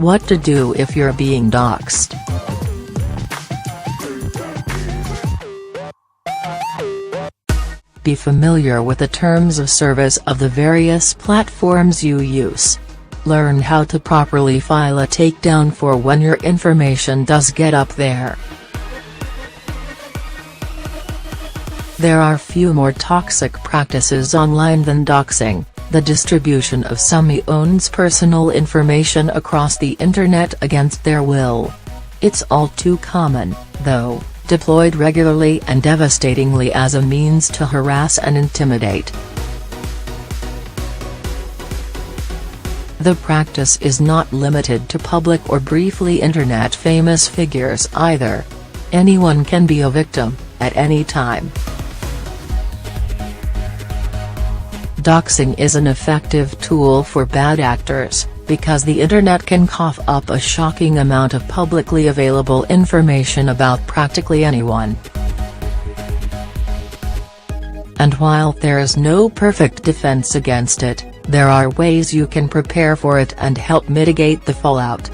What to do if you're being doxed. Be familiar with the terms of service of the various platforms you use. Learn how to properly file a takedown for when your information does get up there. There are few more toxic practices online than doxing, the distribution of someone's personal information across the internet against their will. It's all too common, though, deployed regularly and devastatingly as a means to harass and intimidate. The practice is not limited to public or briefly internet-famous figures either. Anyone can be a victim, at any time. Doxing is an effective tool for bad actors, because the internet can cough up a shocking amount of publicly available information about practically anyone. And while there is no perfect defense against it, there are ways you can prepare for it and help mitigate the fallout.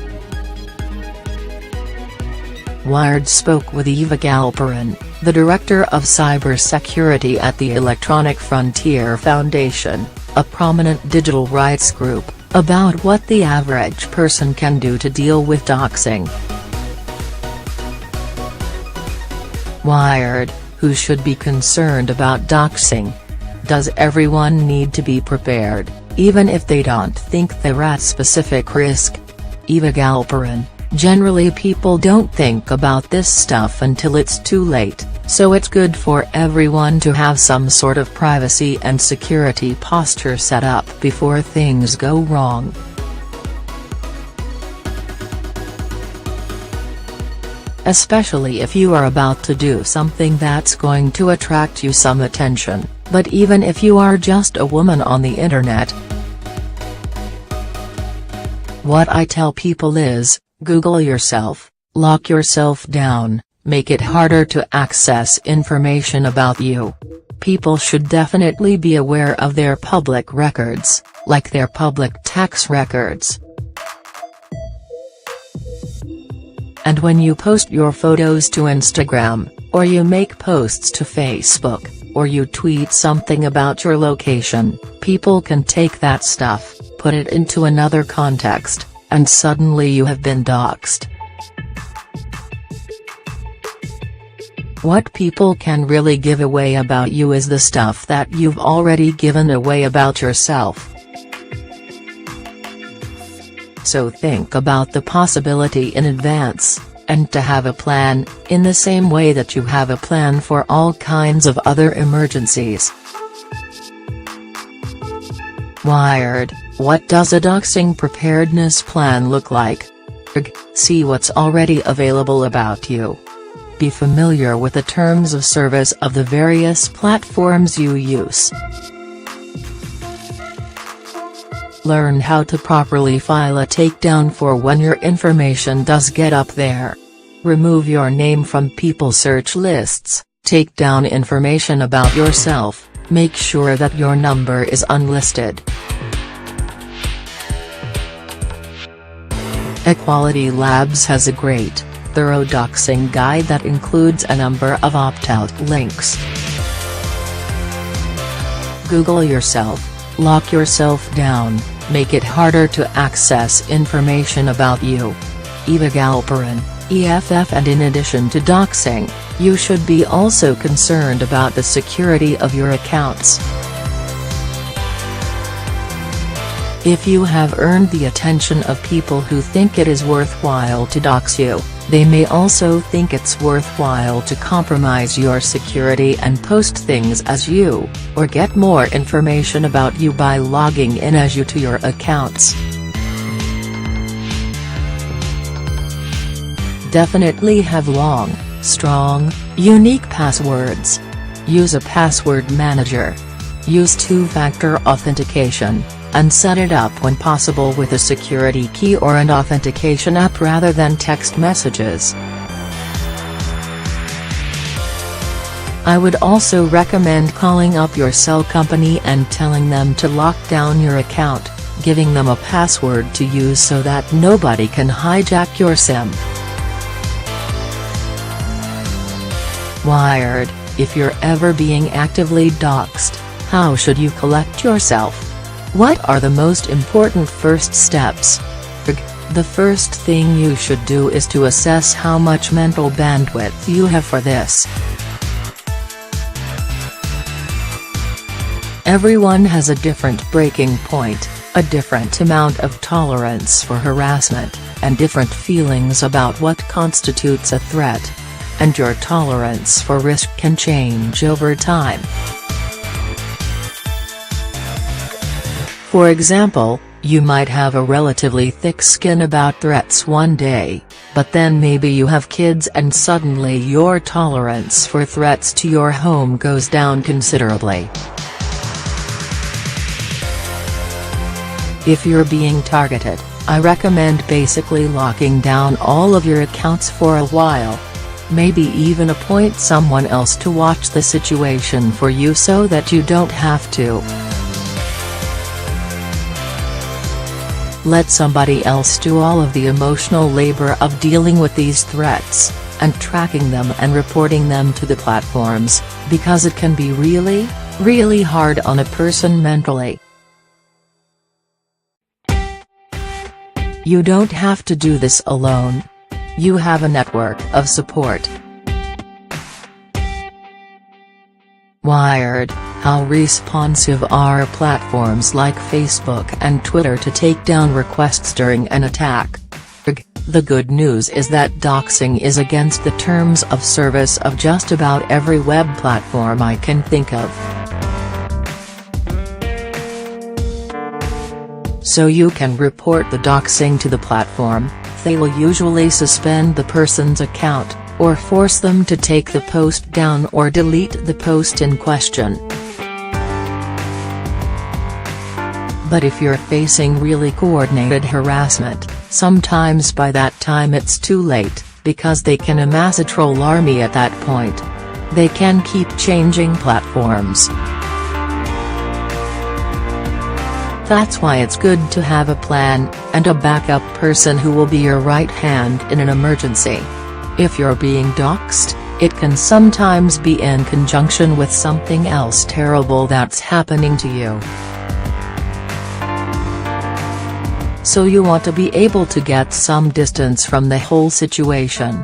Wired spoke with Eva Galperin, the director of cybersecurity at the Electronic Frontier Foundation, a prominent digital rights group, about what the average person can do to deal with doxing. Wired, who should be concerned about doxing? Does everyone need to be prepared, even if they don't think they're at specific risk? Eva Galperin, generally people don't think about this stuff until it's too late, so it's good for everyone to have some sort of privacy and security posture set up before things go wrong. Especially if you are about to do something that's going to attract you some attention, but even if you are just a woman on the internet. What I tell people is, Google yourself, lock yourself down, make it harder to access information about you. People should definitely be aware of their public records, like their public tax records. And when you post your photos to Instagram, or you make posts to Facebook, or you tweet something about your location, people can take that stuff, put it into another context, and suddenly you have been doxed. What people can really give away about you is the stuff that you've already given away about yourself. So think about the possibility in advance, and to have a plan, in the same way that you have a plan for all kinds of other emergencies. Wired, what does a doxing preparedness plan look like? See what's already available about you. Be familiar with the terms of service of the various platforms you use. Learn how to properly file a takedown for when your information does get up there. Remove your name from people search lists, take down information about yourself, make sure that your number is unlisted. Equality Labs has a great, thorough doxing guide that includes a number of opt-out links. Google yourself, lock yourself down, make it harder to access information about you. Eva Galperin, EFF. And in addition to doxing, you should be also concerned about the security of your accounts. If you have earned the attention of people who think it is worthwhile to dox you, they may also think it's worthwhile to compromise your security and post things as you, or get more information about you by logging in as you to your accounts. Definitely have long, strong, unique passwords. Use a password manager. Use two-factor authentication, and set it up when possible with a security key or an authentication app rather than text messages. I would also recommend calling up your cell company and telling them to lock down your account, giving them a password to use so that nobody can hijack your SIM. Wired, if you're ever being actively doxed, how should you collect yourself? What are the most important first steps? The first thing you should do is to assess how much mental bandwidth you have for this. Everyone has a different breaking point, a different amount of tolerance for harassment, and different feelings about what constitutes a threat. And your tolerance for risk can change over time. For example, you might have a relatively thick skin about threats one day, but then maybe you have kids and suddenly your tolerance for threats to your home goes down considerably. If you're being targeted, I recommend basically locking down all of your accounts for a while. Maybe even appoint someone else to watch the situation for you so that you don't have to. Let somebody else do all of the emotional labor of dealing with these threats, and tracking them and reporting them to the platforms, because it can be really, really hard on a person mentally. You don't have to do this alone. You have a network of support. Wired, how responsive are platforms like Facebook and Twitter to take down requests during an attack? The good news is that doxing is against the terms of service of just about every web platform I can think of. So you can report the doxing to the platform. They'll usually suspend the person's account, or force them to take the post down or delete the post in question. But if you're facing really coordinated harassment, sometimes by that time it's too late, because they can amass a troll army at that point. They can keep changing platforms. That's why it's good to have a plan, and a backup person who will be your right hand in an emergency. If you're being doxed, it can sometimes be in conjunction with something else terrible that's happening to you. So you want to be able to get some distance from the whole situation.